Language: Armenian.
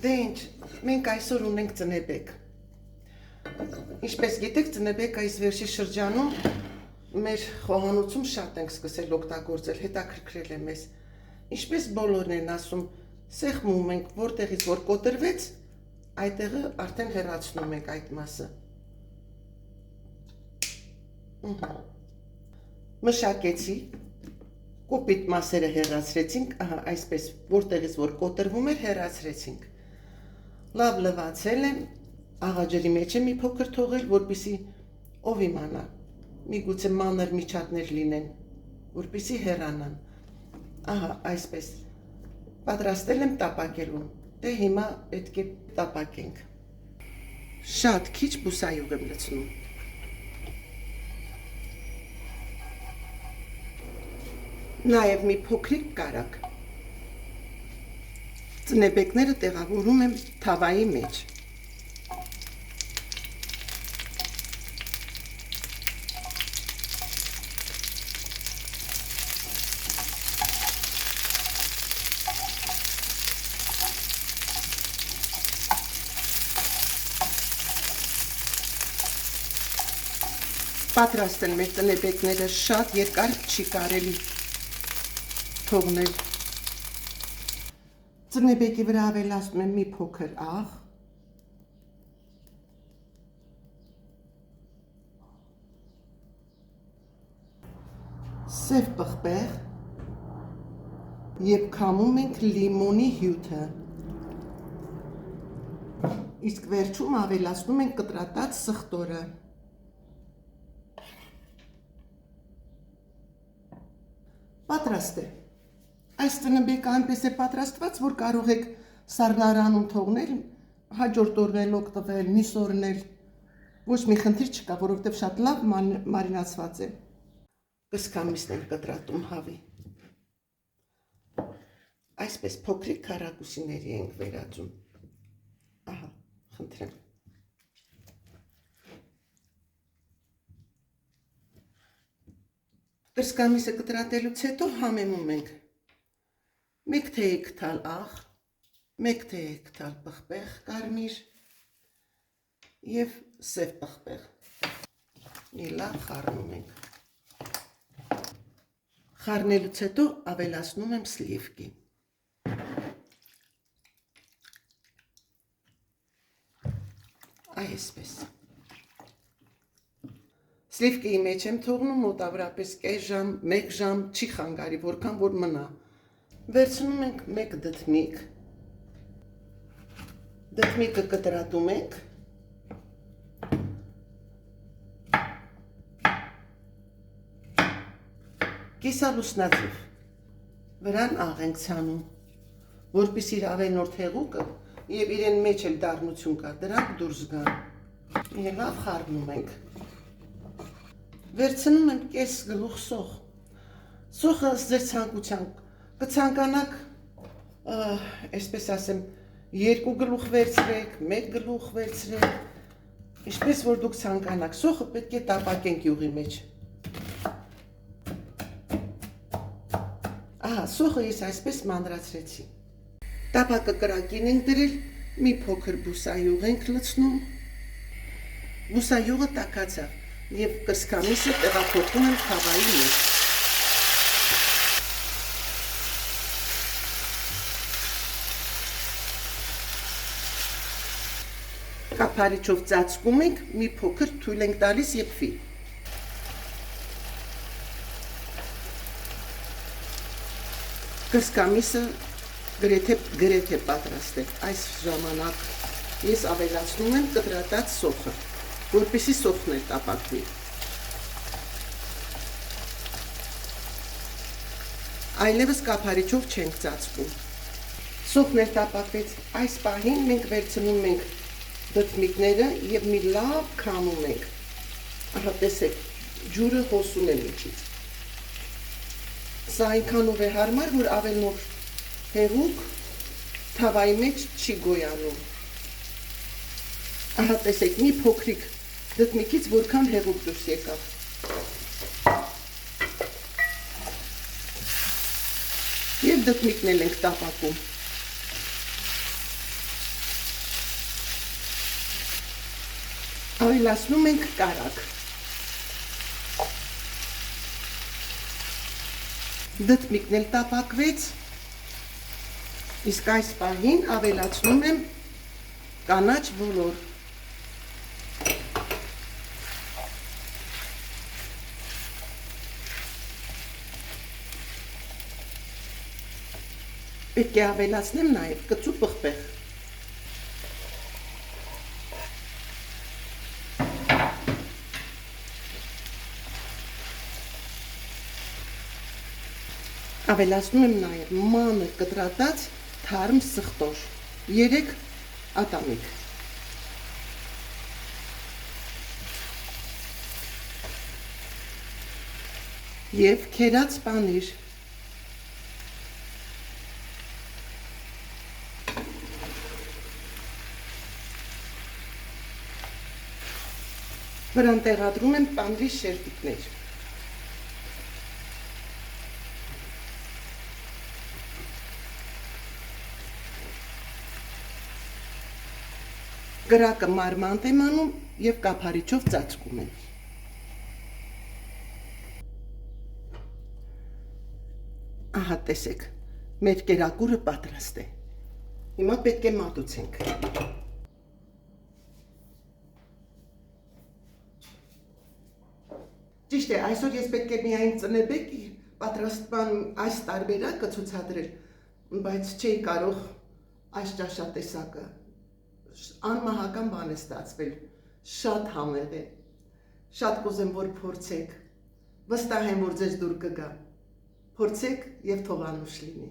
Դե ինչ, մենք այսօր ունենք ծնեբեկ։ Ինչպես գիտեք, ծնեբեկ այս վերջի շրջանում մեր խոհանոցում շատ ենք սկսել օգտագործել, հետաքրքրել է մեզ։ Ինչպես բոլորն են ասում, սեղմում ենք, որտեղից որ կոտրվեց, այդտեղը արդեն հեռացնում ենք այդ մասը։ Մշակեցի, կոպիտ մասերը հեռացրեցինք, այսպես, որտեղից որ կոտրվում էր, հեռացրեցինք։ Լավ լվացել եմ, աղաջրի մեջ եմ մի փոքր թողել, որպեսզի ով իմանա, միգուցե մանր միջատներ լինեն, որպեսզի հեռանան։ Այսպես, պատրաստել եմ տապակելու, դե հիմա պետք է տապակենք։ Շատ քիչ բուսայուղ եմ լցնում։ Նաև մի փոքրիկ կարակ։ Ծնեբեկները տեղավորում եմ թավայի մեջ։ Պատրաստել մեր ծնեբեկները շատ երկար չի կարելի թողնել։ Ծնեբեկի վրա ավելացնում եմ մի փոքր աղ, սև պղպեղ և քամում ենք լիմոնի հյութը։ Իսկ վերջում ավելացնում ենք կտրատած սխտորը։ Պատրաստ է։ Այս ծնեբեկը այնպես է պատրաստված, որ կարող եք սառնարանում թողնել, հաջորդ օրն օգտվել, մյուս օրն ոչ մի խնդիր չկա, որովհետև շատ լավ մարինացված է։ Կսկամիսն ենք կտրատում հավի։ Այսպես փոքրիկ քառակուսիների ենք վերածում։ Խնդրեմ։ Կսկամիսը կտրատելուց հետո համեմում ենք։ Մեկ թեյ կտալ աղ, մեկ թեյ կտալ պղպեղ կարմիր և սև պղպեղ։ Մի լավ խառնում ենք։ Խառնելուց հետո ավելացնում եմ սլիվկի։ Այսպես։ Սլիվկիի մեջ եմ թողնում մոտավորապես կես ժամ, 1 ժամ, չի խանգարի, որքան որ մնա։ Վերցնում ենք մեկ դդմիկ, դդմիկը կտրատում ենք, կիսալուսնաձև, վրան աղ ենք ցանում, որպեսզի իր ավելորդ հեղուկը և իրեն մեջ էլ դառնություն կա, դրանք դուրս գան, և լավ խառնում ենք։ Վերցնում եմ կես գլուխ սոխ, սոխը ձեր ցանկության, կցանկանաք, այսպես ասեմ, 2 գլուխ վերցրեք, 1 գլուխ վերցրեք, ինչպես որ դուք ցանկանաք, սոխը պետք է տապակենք յուղի մեջ։ Սոխը ես այսպես մանրացրեցի։ Տապակը կրակին ենք դրել, մի փոքր բուսայուղ ենք լցնում, բուսայուղը տաքացավ և կսկամիսը տեղափոխում ենք թավայի մեջ։ Կափարիչով ծածկում ենք, մի փոքր թույլ ենք տալիս եփվի։ Կսկամիսը գրեթե պատրաստ է։ Այս ժամանակ ես ավելացնում եմ կտրատած սոխը, որպեսզի սոխն էլ տապակվի։ Այլևս կափարիչով չենք ծածկում։ Սոխն էլ տապակվեց, այս պահին մենք վերցնում ենք դդմիկները և մի լավ քամում ենք։ Տեսեք, ջուրը հոսում է միջից։ Սա այնքանով է հարմար, որ ավելորդ հեղուկ թավայի մեջ չի գոյանում։ Տեսեք, մի փոքրիկ դդմիկից որքան հեղուկ դուրս եկավ։ Եվ դդմիկն էլ ենք տապակում։ ավելացնում ենք կարագ։ Դդմիկն էլ տապակվեց, իսկ այս պահին ավելացնում եմ կանաչ ոլոր։ Պետք է ավելացնեմ նաև կծու պղպեղ։ Ավելացնում եմ նաև մանր կտրատած թարմ սխտոր, 3 ատամիկ։ Եվ քերած պանիր։ Վրան տեղադրում եմ պանրի շերտիկներ։ Կրակը մարմանտ եմ անում և կափարիչով ծածկում եմ։ Ահա տեսեք, մեր կերակուրը պատրաստ է։ Հիմա պետք է մատուցենք։ Ճիշտ է, այսօր ես պետք է միայն ծնեբեկի պատրաստման այս տարբերակը ցուցադրել, բայց չէի կարող այս ճաշատեսակը, անմահական բան է ստացվել, շատ համեղ է, շատ կուզեմ, որ փորձեք, վստահ եմ, որ ձեզ դուր կգա, փորձեք և թող անուշ լինի։